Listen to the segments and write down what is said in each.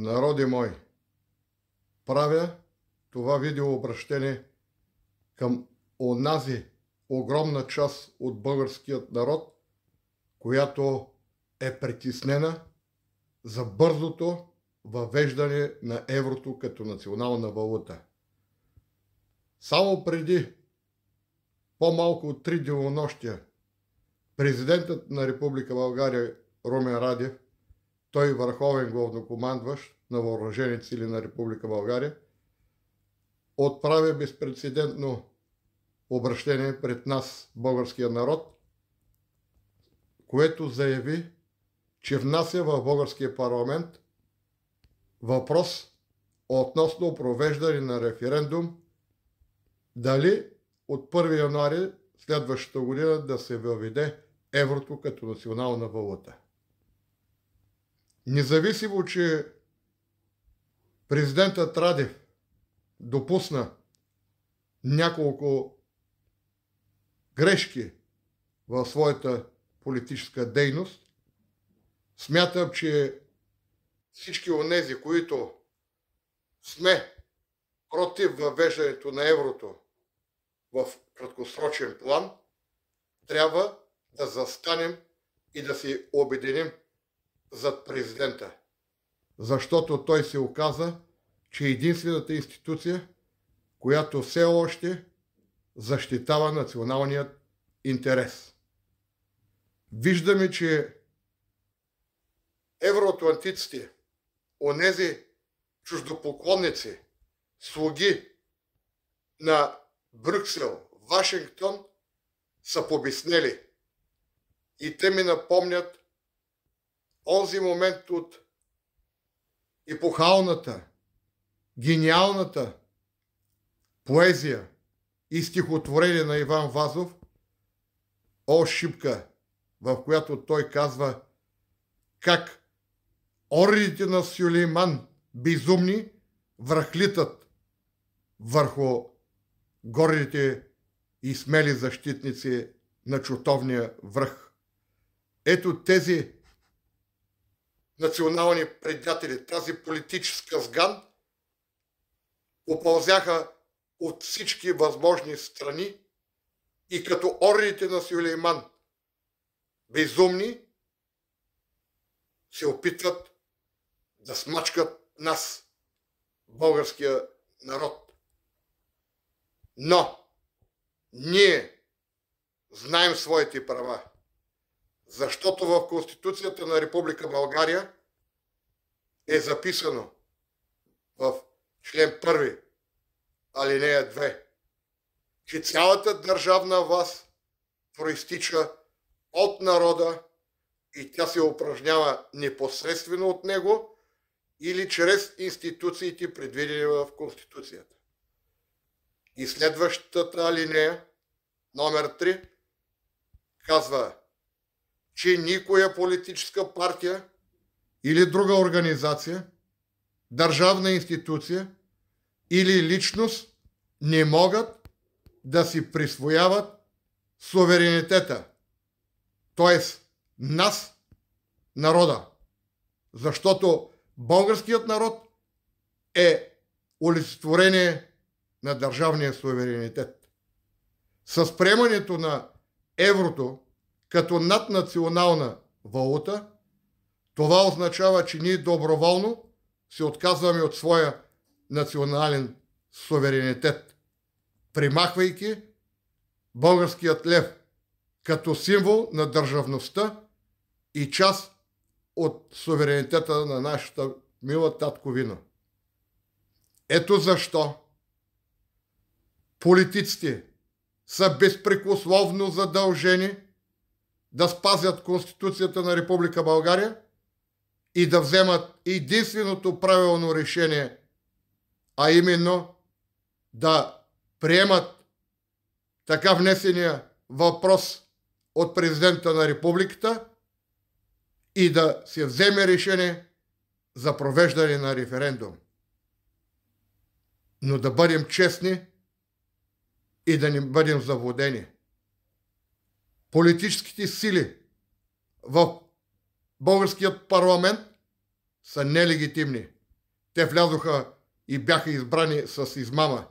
Народи мой, правя това видеообращение към онази огромна част от българският народ, която е притеснена за бързото въвеждане на еврото като национална валута. Само преди по-малко от 3 денонощия президентът на Република България Румен Радев, той върховен главнокомандващ на въоръжените сили на Република България, отправя безпрецедентно обращение пред нас, българския народ, което заяви, че внася в българския парламент въпрос относно провеждане на референдум дали от 1 януари следващата година да се въведе еврото като национална валута. Независимо, че президентът Радев допусна няколко грешки в своята политическа дейност, смятам, че всички онези, които сме против въвеждането на еврото в краткосрочен план, трябва да застанем и да се обединим зад президента. Защото той се оказа, че е единствената институция, която все още защитава националният интерес. Виждаме, че евроатлантиците, онези чуждопоклонници, слуги на Брюксел, Вашингтон, са побеснели. И те ми напомнят онзи момент от епохалната, гениалната поезия и стихотворение на Иван Вазов "О, Шипка", в която той казва как ордите на Сюлейман безумни връхлитат върху горните и смели защитници на чутовния връх. Ето тези национални предатели, тази политическа сган опълзяха от всички възможни страни и като ордите на Сюлейман безумни се опитват да смачкат нас, българския народ. Но ние знаем своите права, защото в Конституцията на Република България е записано в член 1, алинея 2, че цялата държавна власт проистича от народа и тя се упражнява непосредствено от него или чрез институциите, предвидени в Конституцията. И следващата алинея, номер 3, казва, че никоя политическа партия или друга организация, държавна институция или личност не могат да си присвояват суверенитета, т.е. нас, народа. Защото българският народ е олицетворение на държавния суверенитет. С приемането на еврото като наднационална валута, това означава, че ние доброволно се отказваме от своя национален суверенитет, примахвайки българският лев като символ на държавността и част от суверенитета на нашата мила татковина. Ето защо политиците са безпрекословно задължени да спазят Конституцията на Република България и да вземат единственото правилно решение, а именно да приемат така внесения въпрос от президента на Републиката и да се вземе решение за провеждане на референдум. Но да бъдем честни и да не бъдем заблудени. Политическите сили в българският парламент са нелегитимни. те влязоха и бяха избрани с измама.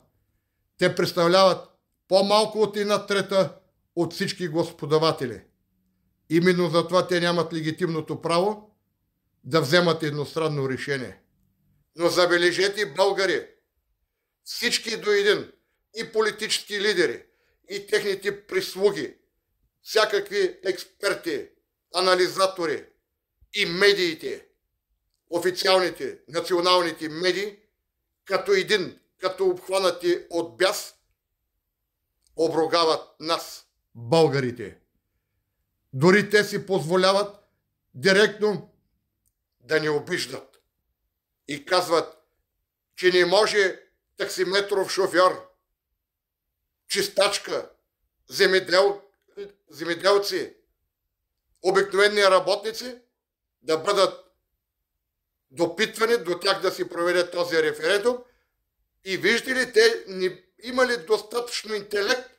Те представляват по-малко от 1/3 от всички гласоподаватели. Именно затова те нямат легитимното право да вземат едностранно решение. Но забележете, българи, всички до един, и политически лидери, и техните прислуги, всякакви експерти, анализатори и медиите, официалните, националните медии, като един, като обхванати от бяс, обругават нас, българите. Дори те си позволяват директно да ни обиждат и казват, че не може таксиметров шофьор, чистачка, земеделци, обикновени работници да бъдат допитвани, до тях да си проведе този референдум. И виждате ли, те не имали достатъчно интелект,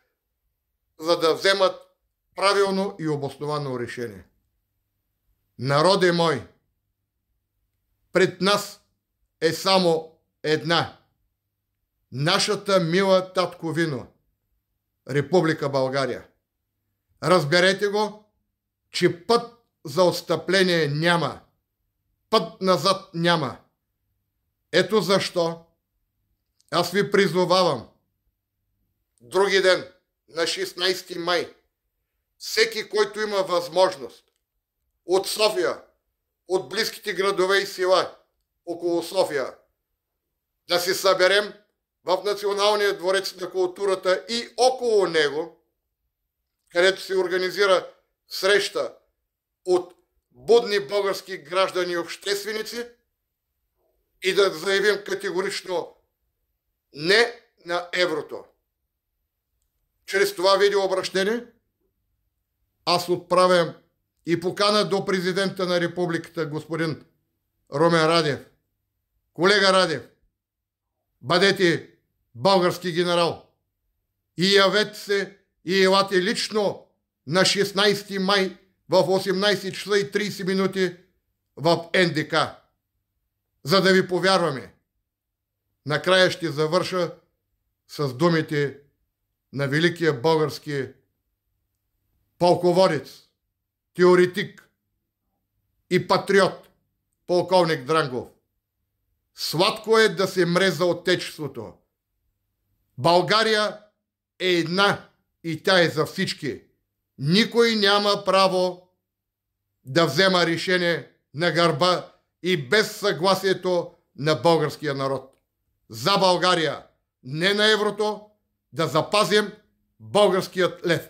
за да вземат правилно и обосновано решение. Народе мой, пред нас е само една. Нашата мила татковино, Република България. Разберете го, че път за отстъпление няма. Път назад няма. Ето защо аз ви призовавам други ден, на 16 май, всеки, който има възможност от София, от близките градове и села около София, да се съберем в Националния дворец на културата и около него, където се организира среща от будни български граждани и общественици, и да заявим категорично не на еврото. Чрез това видеообращение аз отправям и покана до президента на републиката господин Румен Радев. Колега Радев, бъдете български генерал и явете се и елате лично на 16 май в 18 часа и 30 минути в НДК, за да ви повярваме. Накрая ще завърша с думите на великия български полководец, теоретик и патриот полковник Дрангов. Сладко е да се мре за отечеството. България е една и тя е за всички. Никой няма право да взема решение на гърба и без съгласието на българския народ. За България, не на еврото, да запазим българският лев.